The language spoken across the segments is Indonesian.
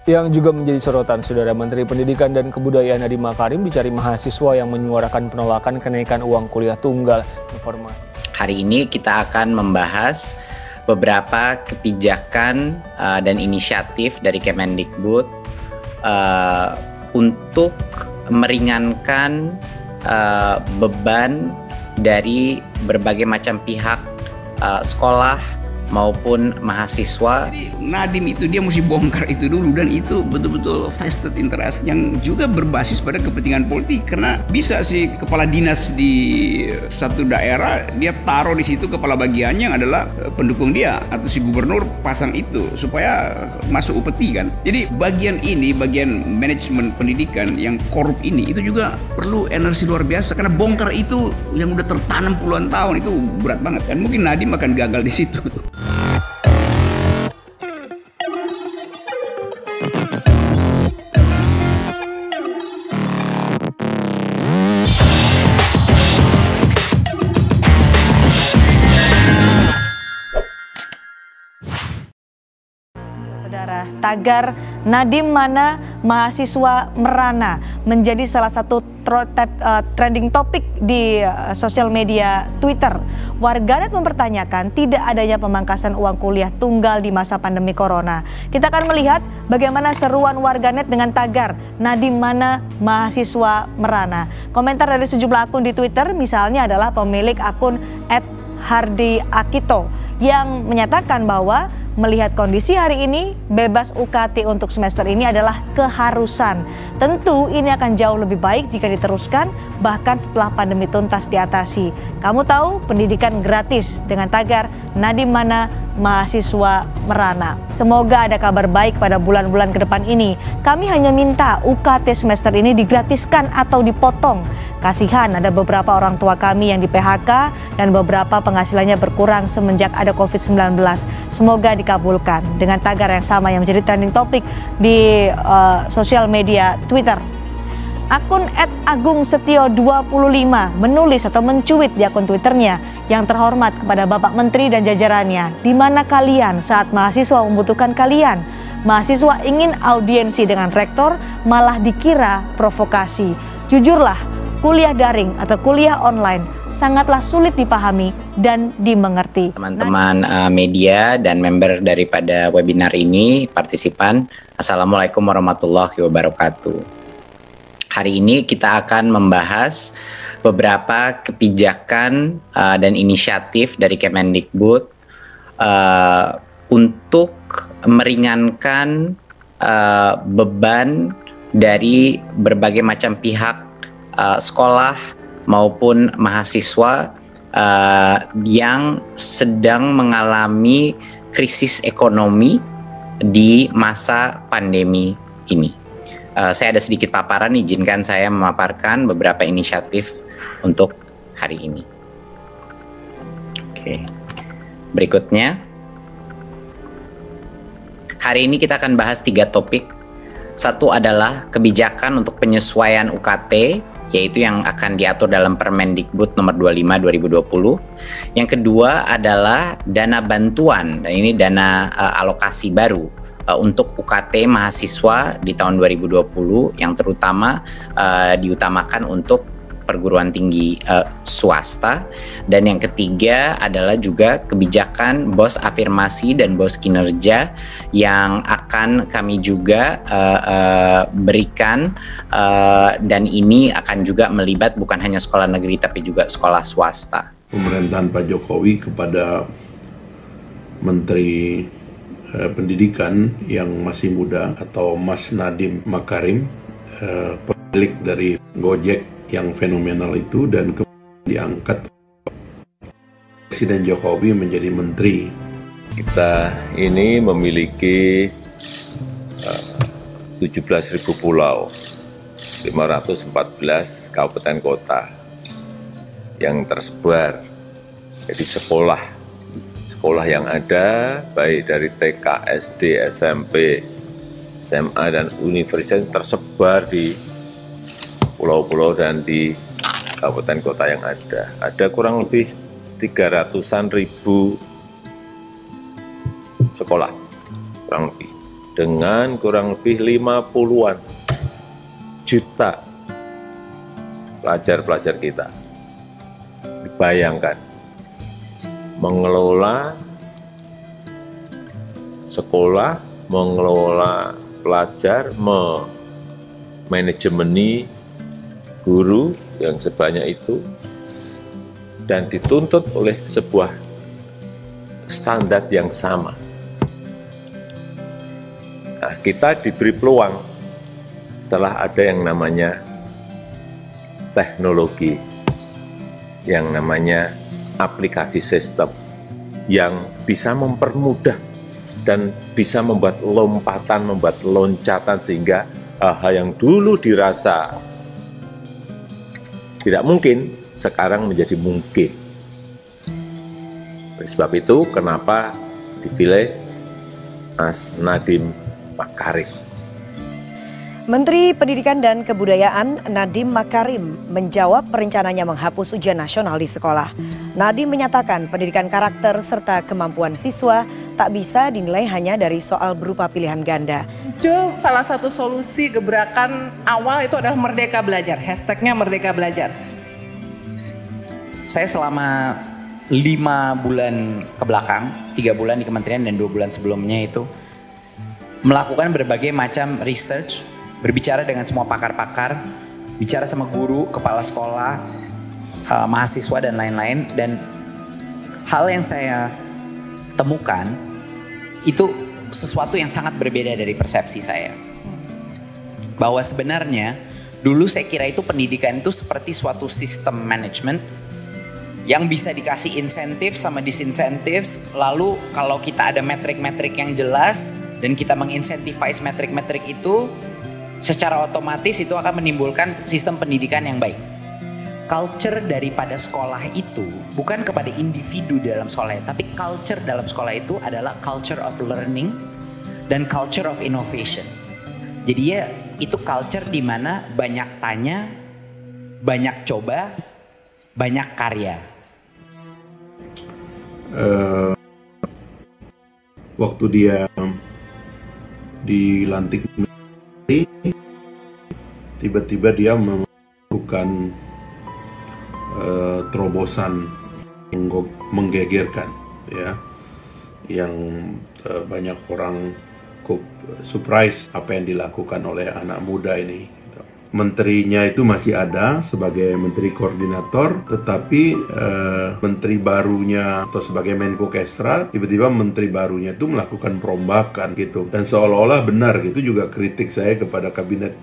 Yang juga menjadi sorotan, Saudara Menteri Pendidikan dan Kebudayaan Nadiem Makarim dicari mahasiswa yang menyuarakan penolakan kenaikan uang kuliah tunggal. Informasi. Hari ini kita akan membahas beberapa kebijakan dan inisiatif dari Kemendikbud untuk meringankan beban dari berbagai macam pihak, sekolah maupun mahasiswa. Jadi Nadiem itu dia mesti bongkar itu dulu, dan itu betul-betul vested interest yang juga berbasis pada kepentingan politik. Karena bisa sih kepala dinas di satu daerah dia taruh di situ kepala bagiannya yang adalah pendukung dia, atau si gubernur pasang itu supaya masuk upeti kan. Jadi bagian ini, bagian manajemen pendidikan yang korup ini itu juga perlu energi luar biasa, karena bongkar itu yang udah tertanam puluhan tahun itu berat banget, dan mungkin Nadiem akan gagal di situ. Saudara, tagar Nadiem mana mahasiswa merana menjadi salah satu trending topik di sosial media Twitter. Warganet mempertanyakan tidak adanya pemangkasan uang kuliah tunggal di masa pandemi corona. Kita akan melihat bagaimana seruan warganet dengan tagar Nadiem mana mahasiswa merana. Komentar dari sejumlah akun di Twitter misalnya adalah pemilik akun @hardiakito yang menyatakan bahwa melihat kondisi hari ini, bebas UKT untuk semester ini adalah keharusan. Tentu ini akan jauh lebih baik jika diteruskan, bahkan setelah pandemi tuntas diatasi. Kamu tahu, pendidikan gratis dengan tagar Nadiem mana mahasiswa merana. Semoga ada kabar baik pada bulan-bulan ke depan ini. Kami hanya minta UKT semester ini digratiskan atau dipotong. Kasihan ada beberapa orang tua kami yang di PHK dan beberapa penghasilannya berkurang semenjak ada COVID-19. Semoga dikabulkan. Dengan tagar yang sama yang menjadi trending topik di sosial media Twitter. Akun @agungsetio25 menulis atau mencuit di akun Twitternya, yang terhormat kepada Bapak Menteri dan jajarannya, di mana kalian saat mahasiswa membutuhkan kalian? Mahasiswa ingin audiensi dengan rektor malah dikira provokasi. Jujurlah, kuliah daring atau kuliah online sangatlah sulit dipahami dan dimengerti. Teman-teman media dan member daripada webinar ini, partisipan, Assalamualaikum warahmatullahi wabarakatuh. Hari ini kita akan membahas beberapa kebijakan dan inisiatif dari Kemendikbud untuk meringankan beban dari berbagai macam pihak, sekolah maupun mahasiswa yang sedang mengalami krisis ekonomi di masa pandemi ini. Saya ada sedikit paparan, izinkan saya memaparkan beberapa inisiatif untuk hari ini. Oke. Berikutnya, hari ini kita akan bahas 3 topik. Satu adalah kebijakan untuk penyesuaian UKT, yaitu yang akan diatur dalam Permendikbud nomor 25 2020. Yang kedua adalah dana bantuan, dan ini dana alokasi baru untuk UKT mahasiswa di tahun 2020 yang terutama diutamakan untuk perguruan tinggi swasta. Dan yang ketiga adalah juga kebijakan BOS afirmasi dan BOS kinerja yang akan kami juga berikan, dan ini akan juga melibat bukan hanya sekolah negeri tapi juga sekolah swasta. Pemerintahan Pak Jokowi kepada Menteri Pendidikan yang masih muda atau Mas Nadiem Makarim, pemilik dari Gojek yang fenomenal itu, dan kemudian diangkat Presiden Jokowi menjadi menteri. Kita ini memiliki 17.000 pulau, 514 kabupaten kota yang tersebar. Jadi sekolah yang ada baik dari TK, SD, SMP, SMA dan universitas tersebar di pulau-pulau dan di kabupaten kota yang ada. Ada kurang lebih 300-an ribu sekolah, kurang lebih. dengan kurang lebih 50-an juta pelajar-pelajar kita. Bayangkan, mengelola sekolah, mengelola pelajar, memanajemeni guru yang sebanyak itu, dan dituntut oleh sebuah standar yang sama. Nah, kita diberi peluang setelah ada yang namanya teknologi, yang namanya aplikasi sistem, yang bisa mempermudah dan bisa membuat lompatan, membuat loncatan, sehingga hal yang dulu dirasa tidak mungkin, sekarang menjadi mungkin. Oleh sebab itu, kenapa dipilih Mas Nadiem Makarim. Menteri Pendidikan dan Kebudayaan Nadiem Makarim menjawab rencananya menghapus ujian nasional di sekolah. Nadiem menyatakan pendidikan karakter serta kemampuan siswa tak bisa dinilai hanya dari soal berupa pilihan ganda. Muncul salah satu solusi gebrakan awal itu adalah Merdeka Belajar, hashtagnya Merdeka Belajar. Saya selama 5 bulan ke belakang, 3 bulan di kementerian dan 2 bulan sebelumnya itu melakukan berbagai macam research, berbicara dengan semua pakar-pakar, bicara sama guru, kepala sekolah, mahasiswa dan lain-lain, dan hal yang saya temukan itu sesuatu yang sangat berbeda dari persepsi saya. Bahwa sebenarnya dulu saya kira itu pendidikan itu seperti suatu sistem manajemen yang bisa dikasih insentif sama disinsentif, lalu kalau kita ada metrik-metrik yang jelas dan kita mengincentivize metrik-metrik itu, secara otomatis itu akan menimbulkan sistem pendidikan yang baik. Culture daripada sekolah itu bukan kepada individu dalam sekolah, tapi culture dalam sekolah itu adalah culture of learning dan culture of innovation. Jadi ya itu culture di mana banyak tanya, banyak coba, banyak karya. Waktu dia dilantik menteri, tiba-tiba dia melakukan terobosan menggegerkan, ya, yang banyak orang cukup surprise apa yang dilakukan oleh anak muda ini. Menterinya itu masih ada sebagai menteri koordinator, tetapi menteri barunya atau sebagai Menko Kesra, tiba-tiba menteri barunya itu melakukan perombakan gitu, dan seolah-olah benar gitu. Juga kritik saya kepada kabinet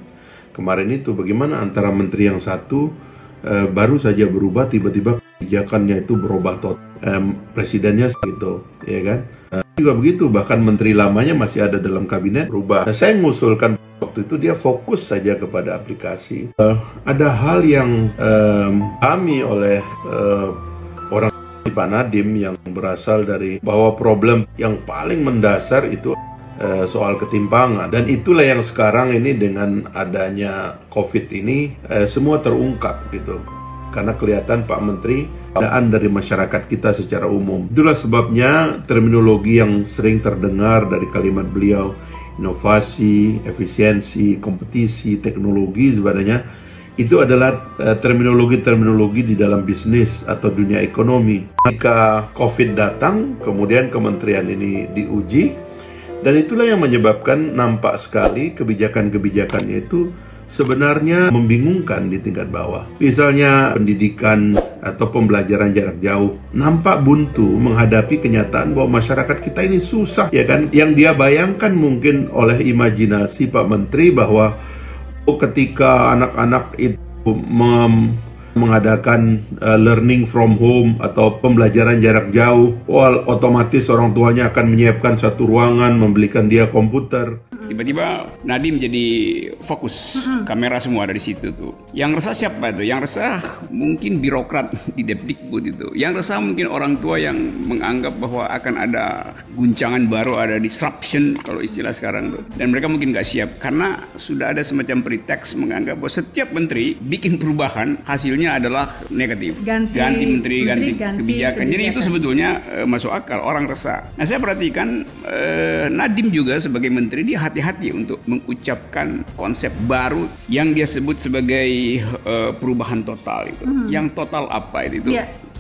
kemarin itu, bagaimana antara menteri yang satu baru saja berubah, tiba-tiba kebijakannya itu berubah total, presidennya gitu, ya kan? Juga begitu, bahkan menteri lamanya masih ada dalam kabinet berubah. Nah, saya mengusulkan waktu itu dia fokus saja kepada aplikasi. Ada hal yang kami oleh orang Pak Nadiem yang berasal dari bahwa problem yang paling mendasar itu soal ketimpangan, dan itulah yang sekarang ini dengan adanya COVID ini semua terungkap gitu, karena kelihatan Pak Menteri keadaan dari masyarakat kita secara umum. Itulah sebabnya terminologi yang sering terdengar dari kalimat beliau, inovasi, efisiensi, kompetisi, teknologi sebenarnya itu adalah terminologi-terminologi di dalam bisnis atau dunia ekonomi. Ketika COVID datang, kemudian kementerian ini diuji, dan itulah yang menyebabkan nampak sekali kebijakan-kebijakannya itu sebenarnya membingungkan di tingkat bawah. Misalnya pendidikan atau pembelajaran jarak jauh nampak buntu menghadapi kenyataan bahwa masyarakat kita ini susah, ya kan? Yang dia bayangkan mungkin oleh imajinasi Pak Menteri bahwa ketika anak-anak itu mengadakan learning from home atau pembelajaran jarak jauh, otomatis orang tuanya akan menyiapkan satu ruangan, membelikan dia komputer. Tiba-tiba Nadiem jadi fokus, kamera semua ada di situ tuh. Yang resah siapa tuh? Yang resah mungkin birokrat di Depdikbud itu. Yang resah mungkin orang tua yang menganggap bahwa akan ada guncangan baru, ada disruption kalau istilah sekarang tuh. Dan mereka mungkin nggak siap karena sudah ada semacam pretext menganggap bahwa setiap menteri bikin perubahan hasilnya adalah negatif. Ganti menteri, ganti kebijakan. Jadi itu sebetulnya masuk akal, orang resah. Nah saya perhatikan Nadiem juga sebagai menteri dia hati hati-hati untuk mengucapkan konsep baru yang dia sebut sebagai perubahan total itu. Yang total apa itu?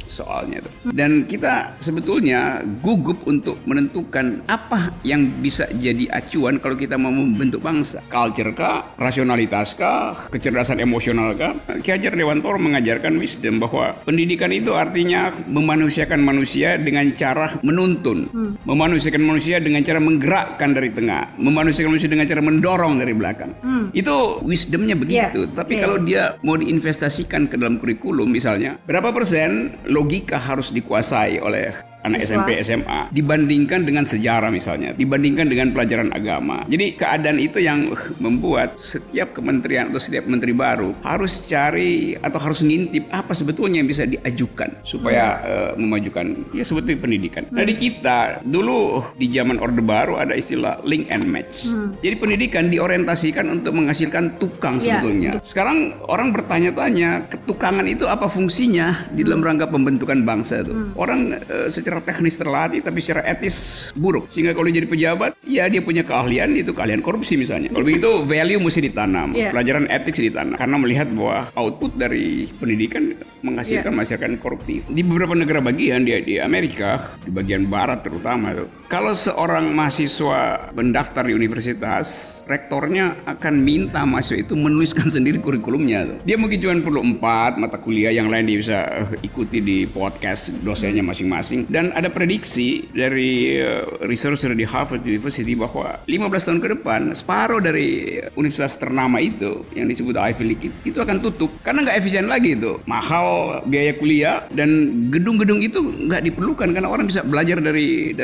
Soalnya itu. Dan kita sebetulnya gugup untuk menentukan apa yang bisa jadi acuan kalau kita mau membentuk bangsa. Culture kah, rasionalitas kah, kecerdasan emosional kah? Ki Hajar Dewantoro mengajarkan wisdom bahwa pendidikan itu artinya memanusiakan manusia dengan cara menuntun, memanusiakan manusia dengan cara menggerakkan dari tengah, memanusiakan manusia dengan cara mendorong dari belakang. Itu wisdomnya begitu. Tapi kalau dia mau diinvestasikan ke dalam kurikulum misalnya, berapa persen logika harus dikuasai oleh anak SMP, SMA dibandingkan dengan sejarah misalnya, dibandingkan dengan pelajaran agama. Jadi keadaan itu yang membuat setiap kementerian atau setiap menteri baru harus cari atau harus ngintip apa sebetulnya yang bisa diajukan supaya memajukan ya seperti pendidikan. Nah di kita dulu di zaman Orde Baru ada istilah link and match. Jadi pendidikan diorientasikan untuk menghasilkan tukang sebetulnya. Sekarang orang bertanya-tanya ketukangan itu apa fungsinya di dalam rangka pembentukan bangsa itu. Orang secara teknis terlatih tapi secara etis buruk, sehingga kalau jadi pejabat ya dia punya keahlian, itu keahlian korupsi misalnya. Kalau begitu value mesti ditanam, pelajaran etik ditanam, karena melihat bahwa output dari pendidikan menghasilkan masyarakat koruptif. Di beberapa negara bagian di Amerika, di bagian barat terutama itu, kalau seorang mahasiswa mendaftar di universitas, rektornya akan minta mahasiswa itu menuliskan sendiri kurikulumnya. Dia mungkin cuma perlu 4 mata kuliah, yang lain dia bisa ikuti di podcast dosennya masing-masing. Dan ada prediksi dari researcher di Harvard University bahwa 15 tahun ke depan separuh dari universitas ternama itu yang disebut Ivy League itu akan tutup karena nggak efisien lagi itu, mahal biaya kuliah, dan gedung-gedung itu nggak diperlukan karena orang bisa belajar dari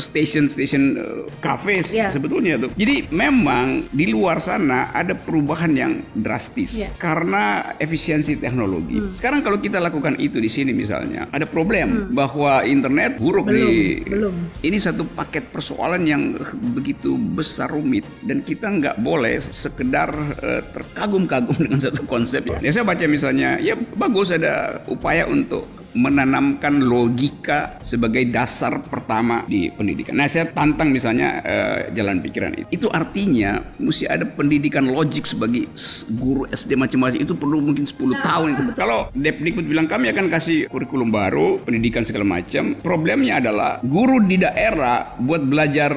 station cafes sebetulnya tuh. Jadi memang di luar sana ada perubahan yang drastis karena efisiensi teknologi. Sekarang kalau kita lakukan itu di sini misalnya, ada problem bahwa internet buruk ini satu paket persoalan yang begitu besar, rumit, dan kita nggak boleh sekedar terkagum-kagum dengan satu konsep. Ya saya baca misalnya, ya bagus ada upaya untuk menanamkan logika sebagai dasar pertama di pendidikan. Nah, saya tantang misalnya jalan pikiran itu. Itu artinya mesti ada pendidikan logik sebagai guru SD macam-macam, itu perlu mungkin 10 tahun. Kalau Depdikbud bilang kami akan kasih kurikulum baru, pendidikan segala macam, problemnya adalah guru di daerah buat belajar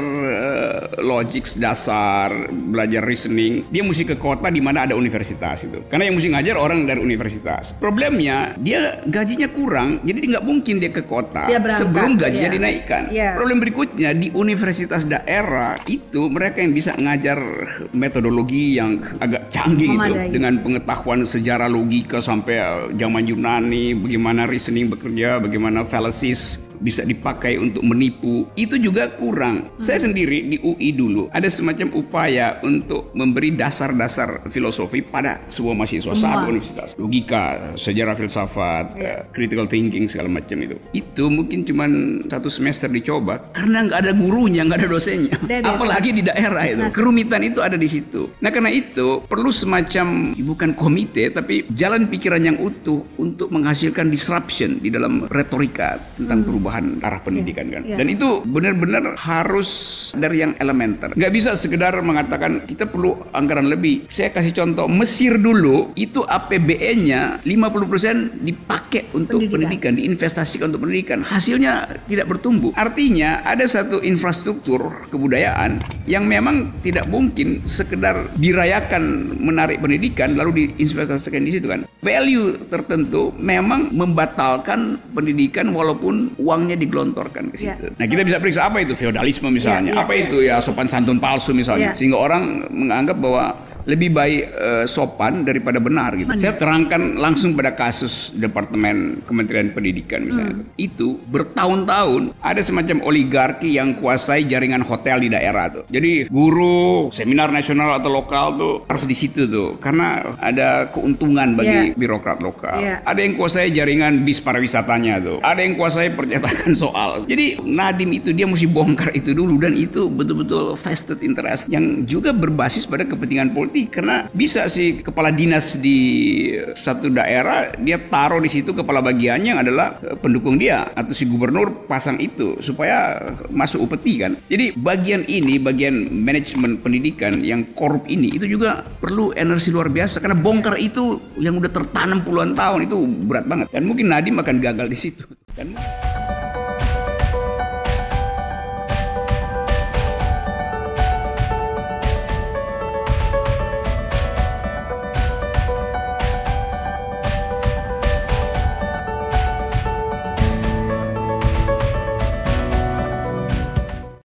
logik dasar, belajar reasoning, dia mesti ke kota di mana ada universitas itu. Karena yang mesti ngajar orang dari universitas. Problemnya dia gajinya kurang, jadi nggak mungkin dia ke kota sebelum gajinya dinaikkan. Problem berikutnya di universitas daerah itu mereka yang bisa ngajar metodologi yang agak canggih gitu, dengan pengetahuan sejarah logika sampai zaman Yunani, bagaimana reasoning bekerja, bagaimana fallacies bisa dipakai untuk menipu, itu juga kurang. Saya sendiri di UI dulu ada semacam upaya untuk memberi dasar-dasar filosofi pada sebuah mahasiswa saat universitas, logika, sejarah filsafat, critical thinking segala macam itu. Itu mungkin cuma 1 semester dicoba karena nggak ada gurunya, nggak ada dosennya, apalagi di daerah itu. Kerumitan itu ada di situ. Nah karena itu perlu semacam bukan komite tapi jalan pikiran yang utuh untuk menghasilkan disruption di dalam retorika tentang perubahan arah pendidikan kan. Dan itu benar-benar harus dari yang elementer. Nggak bisa sekedar mengatakan kita perlu anggaran lebih. Saya kasih contoh, Mesir dulu itu APBN-nya 50% dipakai untuk pendidikan, diinvestasikan untuk pendidikan. Hasilnya tidak bertumbuh. Artinya ada satu infrastruktur kebudayaan yang memang tidak mungkin sekedar dirayakan menarik pendidikan lalu diinvestasikan di situ kan. Value tertentu memang membatalkan pendidikan walaupun uangnya digelontorkan ke situ. Nah kita bisa periksa apa itu feodalisme misalnya, apa itu ya sopan santun palsu misalnya, sehingga orang menganggap bahwa lebih baik sopan daripada benar gitu. Saya terangkan langsung pada kasus Departemen Kementerian Pendidikan misalnya. Itu bertahun-tahun ada semacam oligarki yang kuasai jaringan hotel di daerah tuh. Jadi guru seminar nasional atau lokal tuh harus di situ tuh karena ada keuntungan bagi birokrat lokal. Ada yang kuasai jaringan bis pariwisatanya tuh. Ada yang kuasai percetakan soal. Jadi Nadiem itu dia mesti bongkar itu dulu, dan itu betul-betul vested interest yang juga berbasis pada kepentingan politik. politik karena bisa sih kepala dinas di satu daerah dia taruh di situ kepala bagiannya yang adalah pendukung dia atau si gubernur pasang itu supaya masuk upeti kan. Jadi bagian ini, bagian manajemen pendidikan yang korup ini itu juga perlu energi luar biasa karena bongkar itu yang udah tertanam puluhan tahun itu berat banget dan mungkin Nadiem akan gagal di situ. Dan